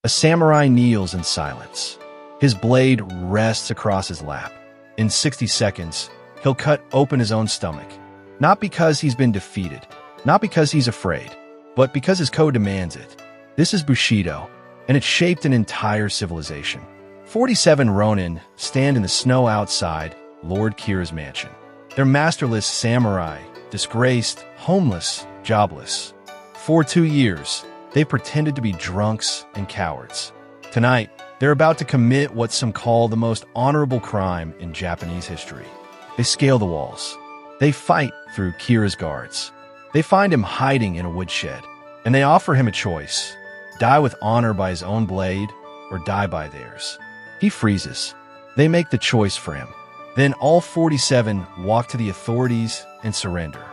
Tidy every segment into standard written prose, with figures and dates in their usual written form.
A samurai kneels in silence. His blade rests across his lap. In 60 seconds, he'll cut open his own stomach. Not because he's been defeated, not because he's afraid, but because his code demands it. This is Bushido, and it shaped an entire civilization. 47 Ronin stand in the snow outside Lord Kira's mansion. They're masterless samurai, disgraced, homeless, jobless. For 2 years, they pretended to be drunks and cowards. Tonight, they're about to commit what some call the most honorable crime in Japanese history. They scale the walls. They fight through Kira's guards. They find him hiding in a woodshed, and they offer him a choice: die with honor by his own blade or die by theirs. He freezes. They make the choice for him. Then all 47 walk to the authorities and surrender.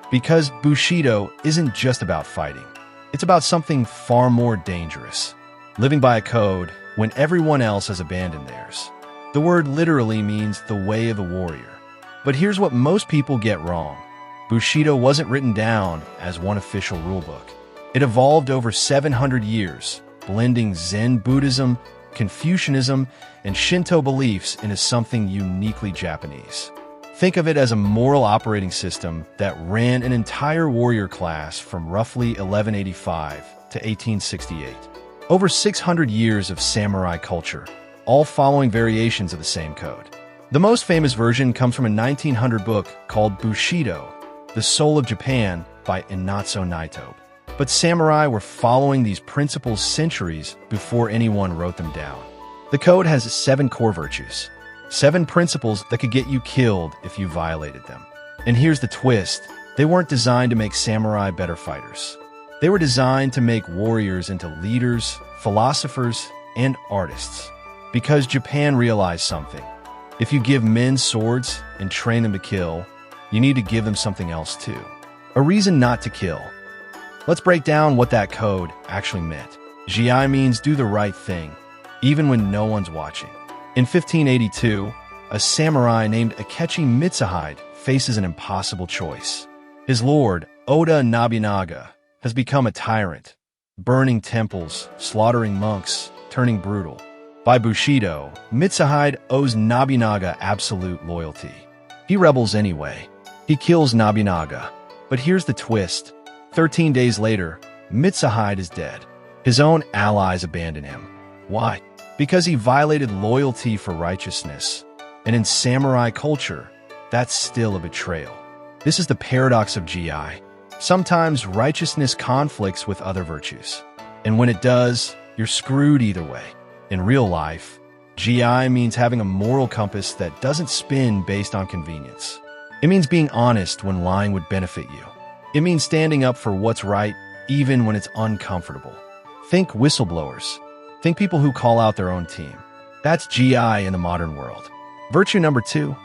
Because Bushido isn't just about fighting. It's about something far more dangerous: living by a code when everyone else has abandoned theirs. The word literally means the way of the warrior. But here's what most people get wrong. Bushido wasn't written down as one official rulebook. It evolved over 700 years, blending Zen Buddhism, Confucianism, and Shinto beliefs into something uniquely Japanese. Think of it as a moral operating system that ran an entire warrior class from roughly 1185 to 1868. Over 600 years of samurai culture, all following variations of the same code. The most famous version comes from a 1900 book called Bushido, The Soul of Japan by Inatsu Naito. But samurai were following these principles centuries before anyone wrote them down. The code has 7 core virtues, 7 principles that could get you killed if you violated them. And here's the twist: they weren't designed to make samurai better fighters. They were designed to make warriors into leaders, philosophers, and artists. Because Japan realized something: if you give men swords and train them to kill, you need to give them something else too. A reason not to kill. Let's break down what that code actually meant. Jiai means do the right thing, even when no one's watching. In 1582, a samurai named Akechi Mitsuhide faces an impossible choice. His lord, Oda Nobunaga, has become a tyrant, burning temples, slaughtering monks, turning brutal. By Bushido, Mitsuhide owes Nobunaga absolute loyalty. He rebels anyway. He kills Nobunaga. But here's the twist: 13 days later, Mitsuhide is dead. His own allies abandon him. Why? Because he violated loyalty for righteousness. And in samurai culture, that's still a betrayal. This is the paradox of Jiai. Sometimes righteousness conflicts with other virtues. And when it does, you're screwed either way. In real life, Jiai means having a moral compass that doesn't spin based on convenience. It means being honest when lying would benefit you. It means standing up for what's right, even when it's uncomfortable. Think whistleblowers. Think people who call out their own team. That's Jiai in the modern world. Virtue number 2,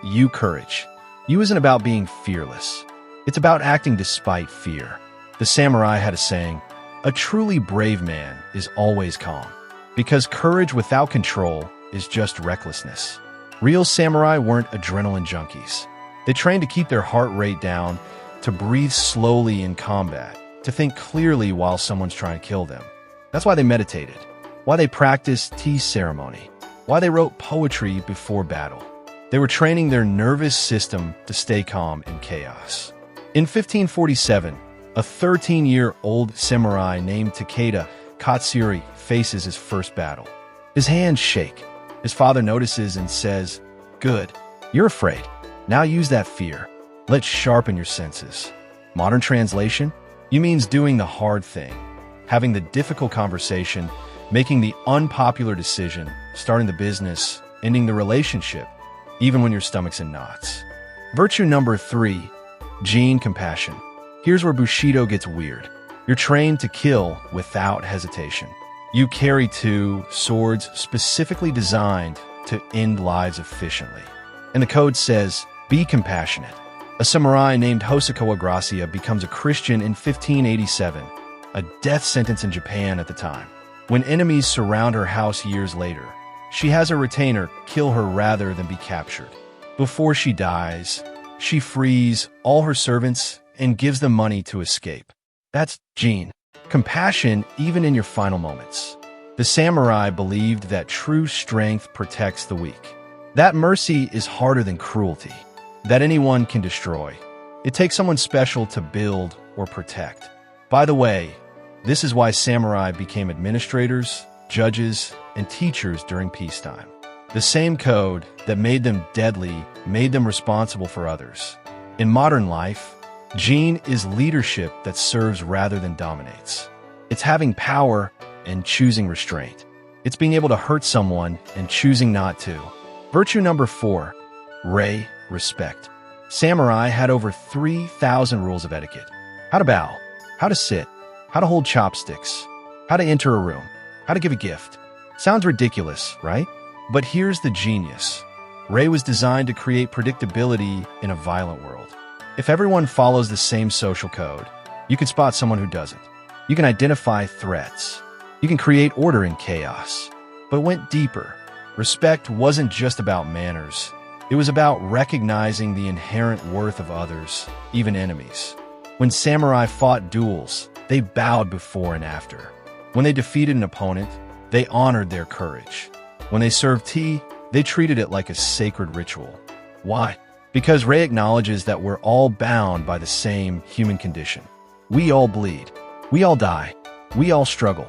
you courage. You isn't about being fearless. It's about acting despite fear. The samurai had a saying: a truly brave man is always calm. Because courage without control is just recklessness. Real samurai weren't adrenaline junkies. They trained to keep their heart rate down, to breathe slowly in combat, to think clearly while someone's trying to kill them. That's why they meditated, why they practiced tea ceremony, why they wrote poetry before battle. They were training their nervous system to stay calm in chaos. In 1547, a 13-year-old samurai named Takeda Katsuri faces his first battle. His hands shake. His father notices and says, "Good, you're afraid. Now use that fear. Let's sharpen your senses." Modern translation: you means doing the hard thing, having the difficult conversation, making the unpopular decision, starting the business, ending the relationship, even when your stomach's in knots. Virtue number 3, Jin compassion. Here's where Bushido gets weird. You're trained to kill without hesitation. You carry 2 swords specifically designed to end lives efficiently. And the code says, be compassionate. A samurai named Hosokawa Gracia becomes a Christian in 1587, a death sentence in Japan at the time. When enemies surround her house years later, she has a retainer kill her rather than be captured. Before she dies, she frees all her servants and gives them money to escape. That's Jin. Compassion even in your final moments. The samurai believed that true strength protects the weak. That mercy is harder than cruelty, that anyone can destroy. It takes someone special to build or protect. By the way, this is why samurai became administrators, judges, and teachers during peacetime. The same code that made them deadly made them responsible for others. In modern life, Jin is leadership that serves rather than dominates. It's having power and choosing restraint. It's being able to hurt someone and choosing not to. Virtue number 4, Rei, respect. Samurai had over 3,000 rules of etiquette. How to bow, how to sit, how to hold chopsticks, how to enter a room, how to give a gift. Sounds ridiculous, right? But here's the genius. Rei was designed to create predictability in a violent world. If everyone follows the same social code, you can spot someone who doesn't. You can identify threats. You can create order in chaos. But it went deeper. Respect wasn't just about manners. It was about recognizing the inherent worth of others, even enemies. When samurai fought duels, they bowed before and after. When they defeated an opponent, they honored their courage. When they served tea, they treated it like a sacred ritual. Why? Because Rei acknowledges that we're all bound by the same human condition. We all bleed. We all die. We all struggle.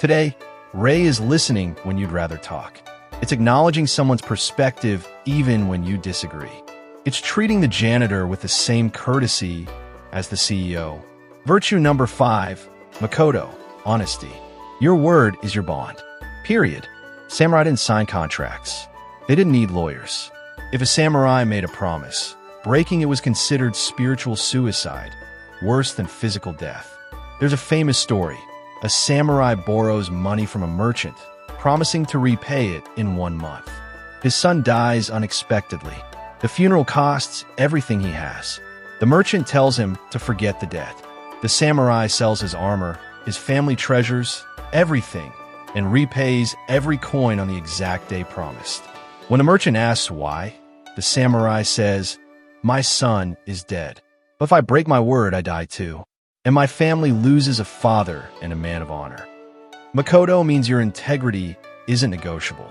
Today, Rei is listening when you'd rather talk. It's acknowledging someone's perspective even when you disagree. It's treating the janitor with the same courtesy as the CEO. Virtue number 5, Makoto, honesty. Your word is your bond. Period. Samurai didn't sign contracts. They didn't need lawyers. If a samurai made a promise, breaking it was considered spiritual suicide, worse than physical death. There's a famous story. A samurai borrows money from a merchant, promising to repay it in 1 month. His son dies unexpectedly. The funeral costs everything he has. The merchant tells him to forget the debt. The samurai sells his armor, his family treasures, everything, and repays every coin on the exact day promised. When the merchant asks why, the samurai says, "My son is dead. But if I break my word, I die too. And my family loses a father and a man of honor." Makoto means your integrity isn't negotiable.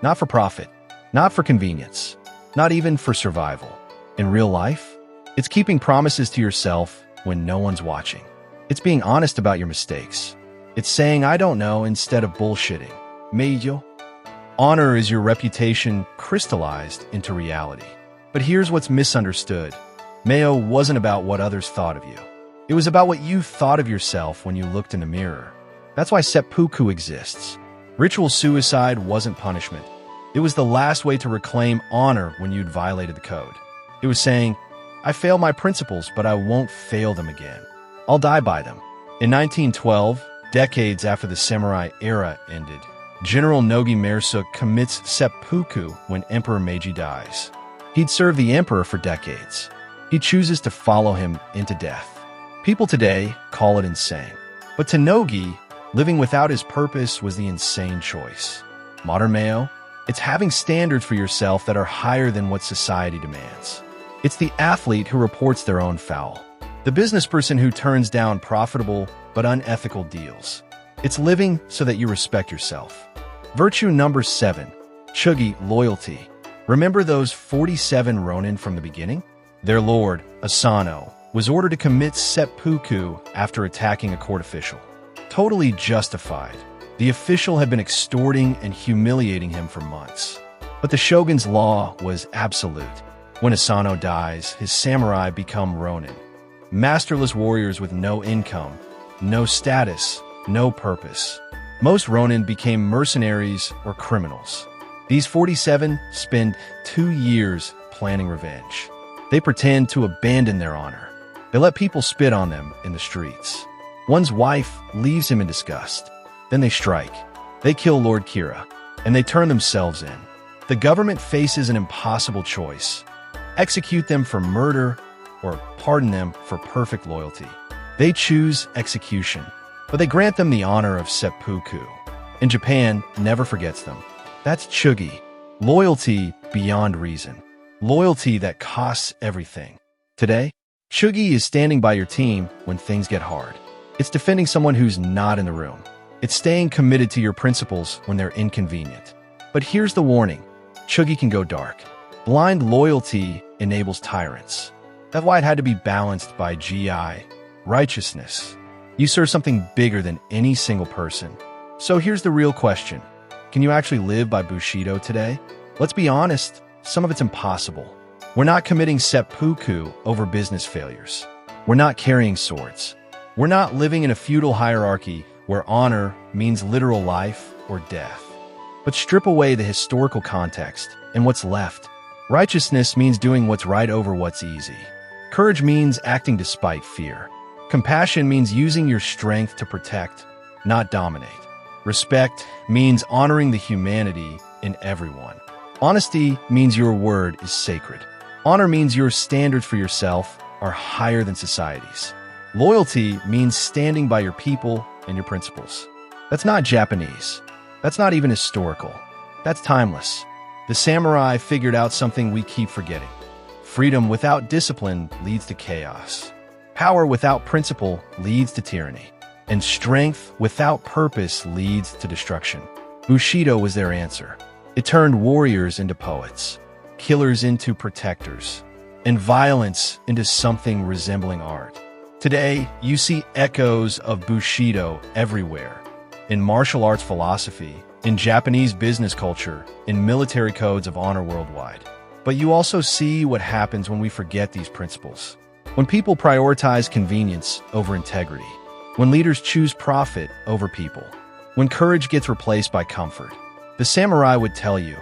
Not for profit, not for convenience, not even for survival. In real life, it's keeping promises to yourself when no one's watching. It's being honest about your mistakes. It's saying "I don't know" instead of bullshitting. Meiyo. Honor is your reputation crystallized into reality. But here's what's misunderstood. Meiyo wasn't about what others thought of you. It was about what you thought of yourself when you looked in the mirror. That's why seppuku exists. Ritual suicide wasn't punishment. It was the last way to reclaim honor when you'd violated the code. It was saying, "I failed my principles, but I won't fail them again. I'll die by them." In 1912, decades after the samurai era ended, General Nogi Mersuk commits seppuku when Emperor Meiji dies. He'd served the emperor for decades. He chooses to follow him into death. People today call it insane. But to Nogi, living without his purpose was the insane choice. Modern Meiyo, it's having standards for yourself that are higher than what society demands. It's the athlete who reports their own foul. The business person who turns down profitable but unethical deals. It's living so that you respect yourself. Virtue number 7, Chugi, loyalty. Remember those 47 Ronin from the beginning? Their lord, Asano, was ordered to commit seppuku after attacking a court official. Totally justified. The official had been extorting and humiliating him for months. But the shogun's law was absolute. When Asano dies, his samurai become Ronin. Masterless warriors with no income, no status, no purpose. Most Ronin became mercenaries or criminals. These 47 spend 2 years planning revenge. They pretend to abandon their honor. They let people spit on them in the streets. One's wife leaves him in disgust. Then they strike. They kill Lord Kira, and they turn themselves in. The government faces an impossible choice. Execute them for murder or pardon them for perfect loyalty. They choose execution, but they grant them the honor of seppuku. And Japan never forgets them. That's chugi, loyalty beyond reason. Loyalty that costs everything. Today, chugi is standing by your team when things get hard. It's defending someone who's not in the room. It's staying committed to your principles when they're inconvenient. But here's the warning. Chuggy can go dark. Blind loyalty enables tyrants. That's why it had to be balanced by GI, righteousness. You serve something bigger than any single person. So here's the real question. Can you actually live by Bushido today? Let's be honest, some of it's impossible. We're not committing seppuku over business failures. We're not carrying swords. We're not living in a feudal hierarchy where honor means literal life or death. But strip away the historical context, and what's left? Righteousness means doing what's right over what's easy. Courage means acting despite fear. Compassion means using your strength to protect, not dominate. Respect means honoring the humanity in everyone. Honesty means your word is sacred. Honor means your standards for yourself are higher than society's. Loyalty means standing by your people and your principles. That's not Japanese. That's not even historical. That's timeless. The samurai figured out something we keep forgetting. Freedom without discipline leads to chaos. Power without principle leads to tyranny. And strength without purpose leads to destruction. Bushido was their answer. It turned warriors into poets, killers into protectors, and violence into something resembling art. Today, you see echoes of Bushido everywhere. In martial arts philosophy, in Japanese business culture, in military codes of honor worldwide. But you also see what happens when we forget these principles. When people prioritize convenience over integrity. When leaders choose profit over people. When courage gets replaced by comfort. The samurai would tell you,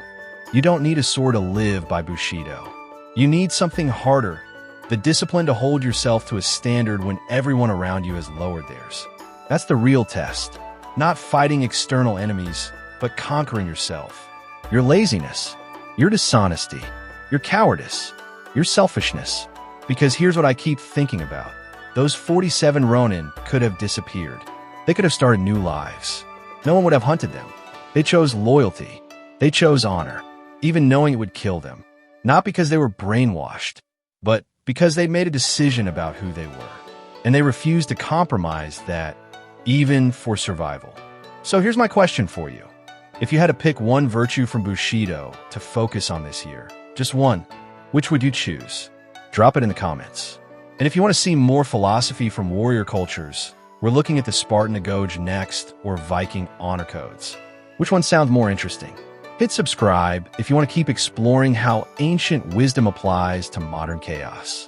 you don't need a sword to live by Bushido. You need something harder, the discipline to hold yourself to a standard when everyone around you has lowered theirs. That's the real test. Not fighting external enemies, but conquering yourself. Your laziness, your dishonesty, your cowardice, your selfishness. Because here's what I keep thinking about. Those 47 Ronin could have disappeared. They could have started new lives. No one would have hunted them. They chose loyalty. They chose honor, even knowing it would kill them. Not because they were brainwashed, but because they made a decision about who they were. And they refused to compromise that, even for survival. So here's my question for you. If you had to pick one virtue from Bushido to focus on this year, just one, which would you choose? Drop it in the comments. And if you want to see more philosophy from warrior cultures, we're looking at the Spartan Agoge next, or Viking honor codes. Which one sounds more interesting? Hit subscribe if you want to keep exploring how ancient wisdom applies to modern chaos.